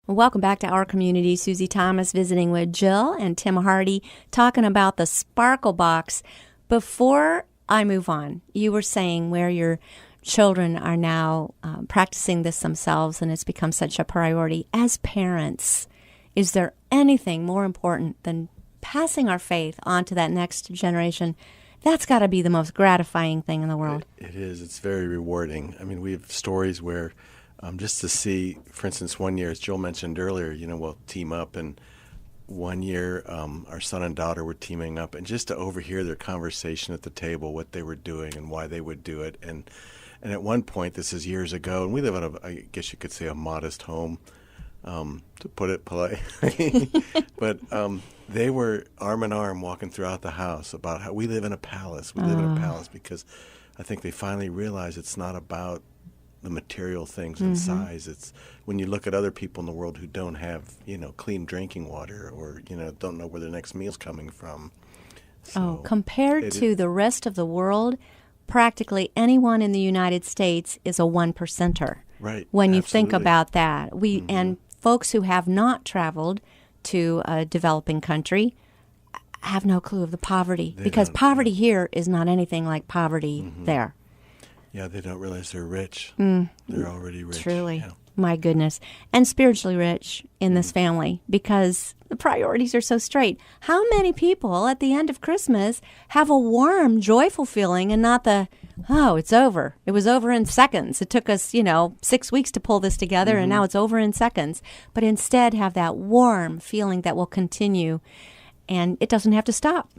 Welcome back to Our Community. Susie Thomas visiting with Jill and Tim Hardy talking about the Sparkle Box. Before I move on, you were saying where your children are now practicing this themselves and it's become such a priority. As parents, is there anything more important than passing our faith on to that next generation? That's got to be the most gratifying thing in the world. It is. It's very rewarding. I mean, we have stories where just to see, for instance, one year, as Joel mentioned earlier, we'll team up, and one year our son and daughter were teaming up, and just to overhear their conversation at the table, what they were doing and why they would do it. And at one point, this is years ago, and we live in I guess you could say, a modest home, to put it polite. But they were arm in arm walking throughout the house about how we live in a palace. We live in a palace because I think they finally realized it's not about the material things and size. It's when you look at other people in the world who don't have, clean drinking water or, don't know where their next meal's coming from. So compared to the rest of the world, practically anyone in the United States is a 1%er. Right. When you think about that. And folks who have not traveled to a developing country have no clue of the poverty because poverty here is not anything like poverty there. Yeah, they don't realize they're rich. They're already rich. Truly. Yeah. My goodness. And spiritually rich in this family because the priorities are so straight. How many people at the end of Christmas have a warm, joyful feeling and not the, it's over. It was over in seconds. It took us, 6 weeks to pull this together and now it's over in seconds. But instead have that warm feeling that will continue and it doesn't have to stop.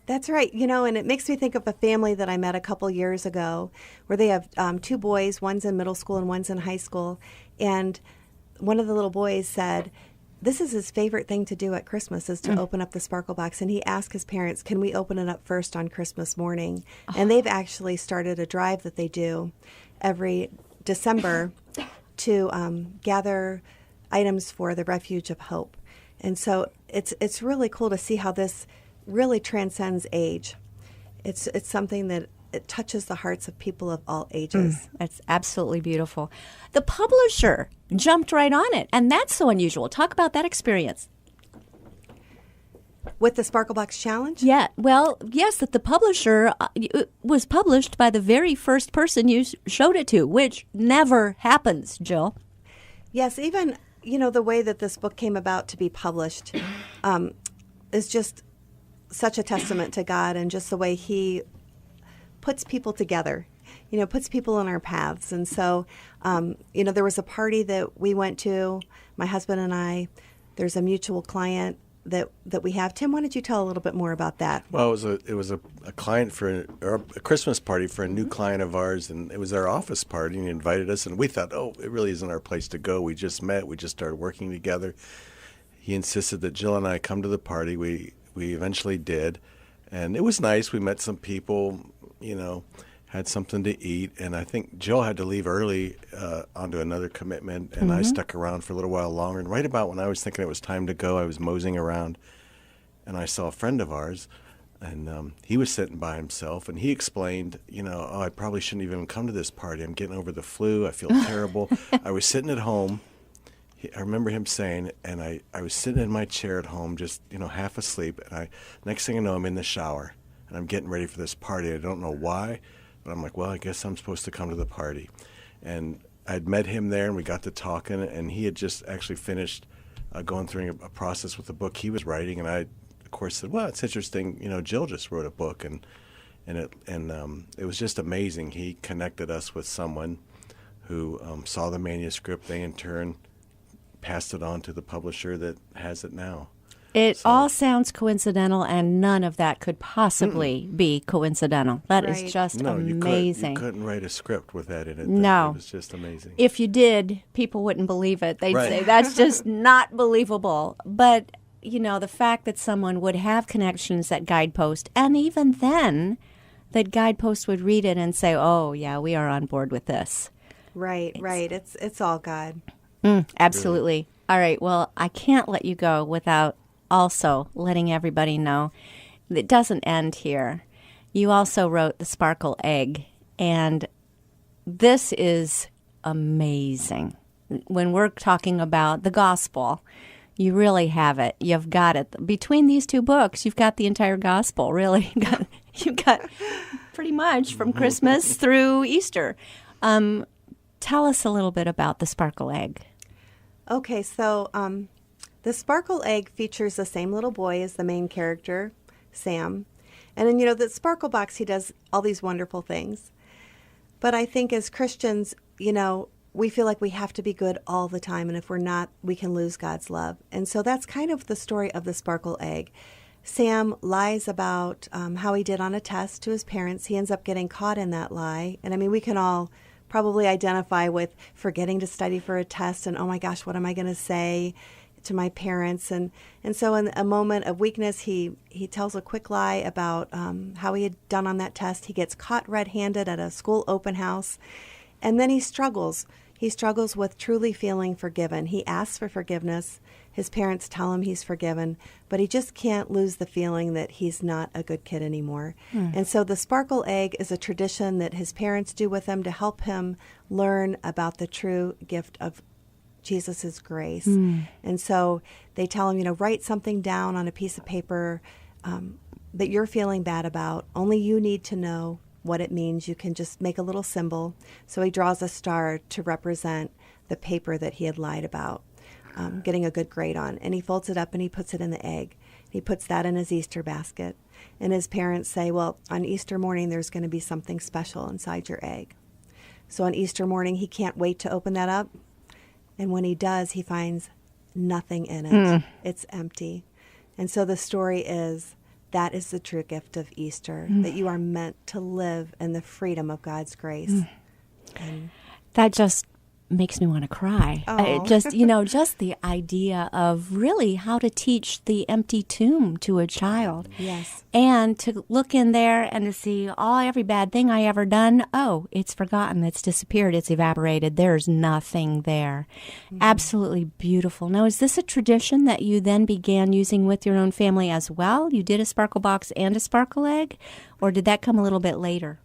That's right. And it makes me think of a family that I met a couple years ago where they have two boys, one's in middle school and one's in high school. And one of the little boys said, this is his favorite thing to do at Christmas is to open up the Sparkle Box. And he asked his parents, can we open it up first on Christmas morning? And they've actually started a drive that they do every December to gather items for the Refuge of Hope. And so it's really cool to see how this really transcends age. It's something that it touches the hearts of people of all ages. That's absolutely beautiful. The publisher jumped right on it, and that's so unusual. Talk about that experience. With the Sparkle Box Challenge? Yeah, well, yes, that the publisher was published by the very first person you showed it to, which never happens, Jill. Yes, even, the way that this book came about to be published is just such a testament to God and just the way He puts people together, puts people in our paths. And so, there was a party that we went to, my husband and I. There's a mutual client that we have. Tim, why don't you tell a little bit more about that? Well, it was a client or a Christmas party for a new client of ours, and it was our office party, and he invited us, and we thought, it really isn't our place to go. We just met. We just started working together. He insisted that Jill and I come to the party. We eventually did, and it was nice. We met some people, had something to eat, and I think Jill had to leave early onto another commitment, and I stuck around for a little while longer. And right about when I was thinking it was time to go, I was moseying around, and I saw a friend of ours, and he was sitting by himself, and he explained, I probably shouldn't even come to this party. I'm getting over the flu. I feel terrible. I was sitting at home. I remember him saying, and I was sitting in my chair at home, just half asleep, and next thing I know, I'm in the shower, and I'm getting ready for this party. I don't know why, but I'm like, well, I guess I'm supposed to come to the party. And I'd met him there, and we got to talking, and he had just actually finished going through a process with the book he was writing, and I, of course, said, well, it's interesting. Jill just wrote a book, and it was just amazing. He connected us with someone who saw the manuscript. They in turn passed it on to the publisher that has it now. It all sounds coincidental, and none of that could possibly be coincidental. That is just amazing. You couldn't write a script with that in it. No. It was just amazing. If you did, people wouldn't believe it. They'd say, that's just not believable. But, the fact that someone would have connections at Guidepost, and even then, that Guidepost would read it and say, oh, yeah, we are on board with this. Right. It's all God. Absolutely. Really? All right. Well, I can't let you go without also letting everybody know it doesn't end here. You also wrote The Sparkle Egg, and this is amazing. when we're talking about the gospel, you really have it. You've got it. Between these two books, you've got the entire gospel, really. You've got pretty much from Christmas through Easter. Tell us a little bit about the sparkle egg. Okay, so the sparkle egg features the same little boy as the main character, Sam. And then, the sparkle box, he does all these wonderful things. But I think as Christians, we feel like we have to be good all the time. And if we're not, we can lose God's love. And so that's kind of the story of the sparkle egg. Sam lies about how he did on a test to his parents. He ends up getting caught in that lie. And I mean, we can all probably identify with forgetting to study for a test and, oh my gosh, what am I going to say to my parents? And so in a moment of weakness, he tells a quick lie about how he had done on that test. He gets caught red-handed at a school open house. And then he struggles. He struggles with truly feeling forgiven. He asks for forgiveness. His parents tell him he's forgiven, but he just can't lose the feeling that he's not a good kid anymore. And so the sparkle egg is a tradition that his parents do with him to help him learn about the true gift of Jesus' grace. And so they tell him, write something down on a piece of paper that you're feeling bad about. Only you need to know what it means. You can just make a little symbol. So he draws a star to represent the paper that he had lied about getting a good grade on. And he folds it up and he puts it in the egg. He puts that in his Easter basket. And his parents say, well, on Easter morning, there's going to be something special inside your egg. So on Easter morning, he can't wait to open that up. And when he does, he finds nothing in it. It's empty. And so the story is, that is the true gift of Easter, that you are meant to live in the freedom of God's grace. And that just makes me want to cry. Oh. Just the idea of really how to teach the empty tomb to a child. Yes. And to look in there and to see every bad thing I ever done. Oh, it's forgotten. It's disappeared. It's evaporated. There's nothing there. Absolutely beautiful. Now, is this a tradition that you then began using with your own family as well? You did a sparkle box and a sparkle egg? Or did that come a little bit later?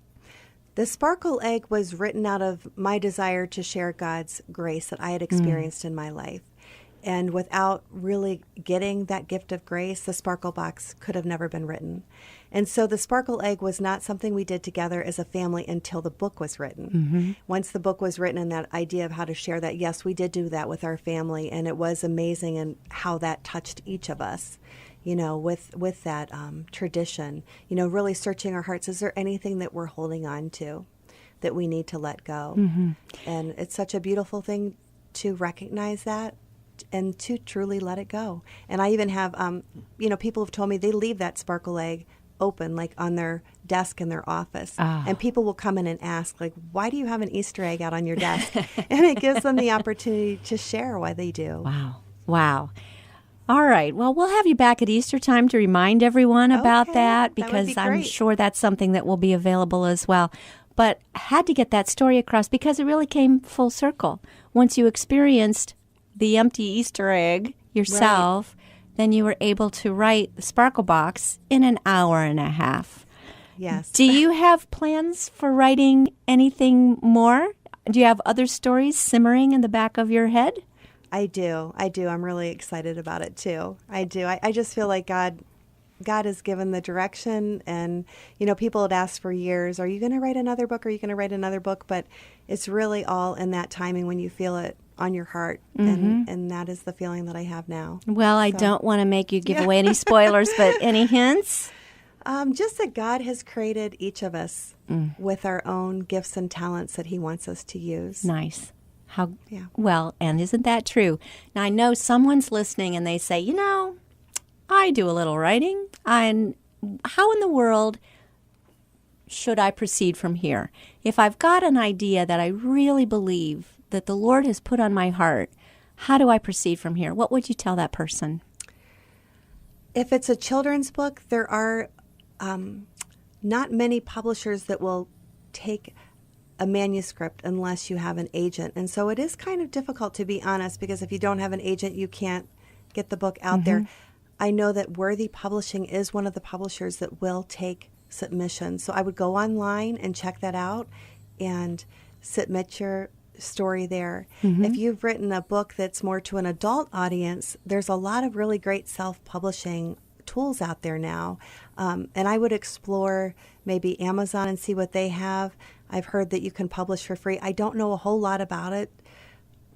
The sparkle egg was written out of my desire to share God's grace that I had experienced in my life. And without really getting that gift of grace, the sparkle box could have never been written. And so the sparkle egg was not something we did together as a family until the book was written. Once the book was written and that idea of how to share that, yes, we did do that with our family. And it was amazing and how that touched each of us. With that tradition, really searching our hearts. Is there anything that we're holding on to that we need to let go? And it's such a beautiful thing to recognize that and to truly let it go. And I even have, people have told me they leave that sparkle egg open, like on their desk in their office. And people will come in and ask, like, why do you have an Easter egg out on your desk? And it gives them the opportunity to share why they do. Wow. All right. Well, we'll have you back at Easter time to remind everyone about that, that would because be I'm great. sure that's something that will be available as well. But had to get that story across because it really came full circle. Once you experienced the empty Easter egg yourself, then you were able to write the sparkle box in an hour and a half. Yes. Do you have plans for writing anything more? Do you have other stories simmering in the back of your head? I do. I'm really excited about it too. I do. I just feel like God has given the direction, and people had asked for years, are you going to write another book? Are you going to write another book? But it's really all in that timing when you feel it on your heart, and that is the feeling that I have now. Well, I don't want to make you give away any spoilers, but any hints? Just that God has created each of us with our own gifts and talents that He wants us to use. Nice. Well, and isn't that true? Now, I know someone's listening and they say, I do a little writing. And how in the world should I proceed from here? If I've got an idea that I really believe that the Lord has put on my heart, how do I proceed from here? What would you tell that person? If it's a children's book, there are not many publishers that will take a manuscript unless you have an agent. And so it is kind of difficult, to be honest, because if you don't have an agent, you can't get the book out there. I know that Worthy Publishing is one of the publishers that will take submissions. So I would go online and check that out and submit your story there. If you've written a book that's more to an adult audience, there's a lot of really great self-publishing tools out there now. And I would explore maybe Amazon and see what they have. I've heard that you can publish for free. I don't know a whole lot about it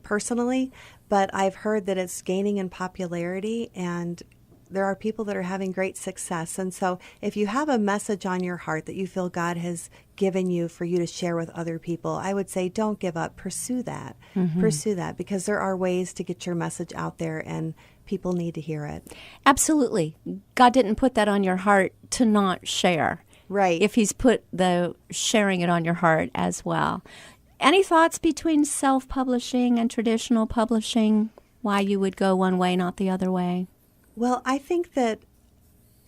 personally, but I've heard that it's gaining in popularity, and there are people that are having great success. And so if you have a message on your heart that you feel God has given you for you to share with other people, I would say don't give up. Pursue that. Pursue that, because there are ways to get your message out there, and people need to hear it. Absolutely. God didn't put that on your heart to not share. Right. If he's put the sharing it on your heart as well. Any thoughts between self-publishing and traditional publishing? Why you would go one way, not the other way? Well, I think that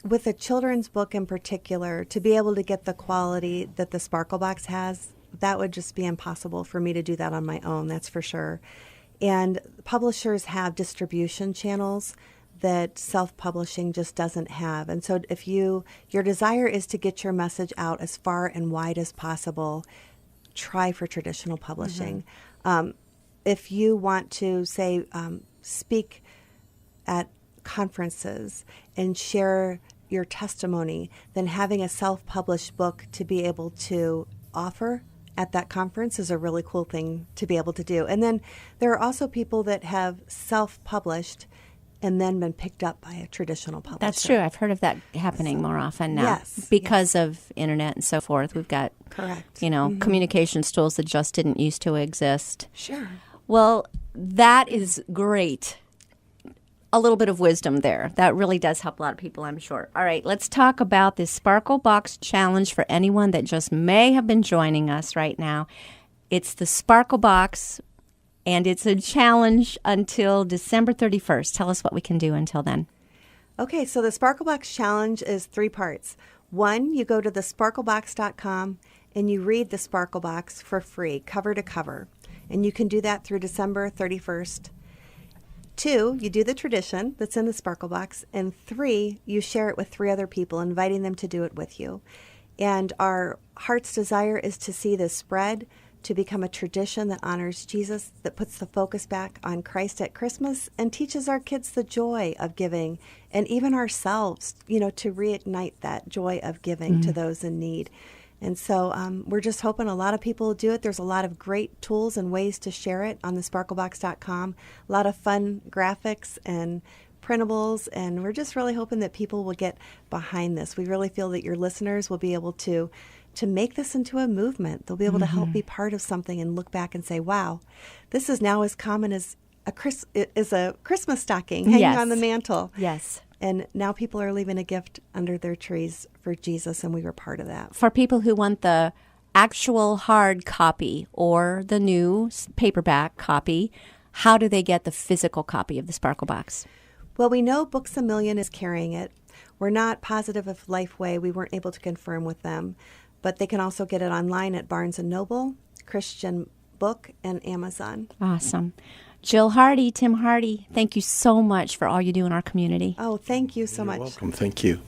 with a children's book in particular, to be able to get the quality that the Sparkle Box has, that would just be impossible for me to do that on my own, that's for sure. And publishers have distribution channels that self-publishing just doesn't have. And so if your desire is to get your message out as far and wide as possible, try for traditional publishing. If you want to, say, speak at conferences and share your testimony, then having a self-published book to be able to offer at that conference is a really cool thing to be able to do. And then there are also people that have self-published and then been picked up by a traditional publisher. That's true. I've heard of that happening more often now. Yes. Because of internet and so forth. We've got, Correct. communications tools that just didn't used to exist. Sure. Well, that is great. A little bit of wisdom there. That really does help a lot of people, I'm sure. All right, let's talk about this Sparkle Box Challenge for anyone that just may have been joining us right now. It's the Sparkle Box, and it's a challenge until December 31st. Tell us what we can do until then. Okay, so the Sparkle Box Challenge is 3 parts. 1, you go to thesparklebox.com and you read the Sparkle Box for free, cover to cover. And you can do that through December 31st. 2, you do the tradition that's in the Sparkle Box. And 3, you share it with 3 other people, inviting them to do it with you. And our heart's desire is to see this spread, to become a tradition that honors Jesus, that puts the focus back on Christ at Christmas and teaches our kids the joy of giving, and even ourselves, to reignite that joy of giving to those in need. And so we're just hoping a lot of people will do it. There's a lot of great tools and ways to share it on thesparklebox.com. A lot of fun graphics and printables, and we're just really hoping that people will get behind this. We really feel that your listeners will be able to make this into a movement. They'll be able to help be part of something and look back and say, wow, this is now as common as a Christmas stocking hanging on the mantle. Yes. And now people are leaving a gift under their trees for Jesus, and we were part of that. For people who want the actual hard copy or the new paperback copy, how do they get the physical copy of the Sparkle Box? Well, we know Books A Million is carrying it. We're not positive of Lifeway. We weren't able to confirm with them. But they can also get it online at Barnes & Noble, Christian Book, and Amazon. Awesome. Jill Hardy, Tim Hardy, thank you so much for all you do in our community. Oh, thank you so much. You're welcome. Thank you.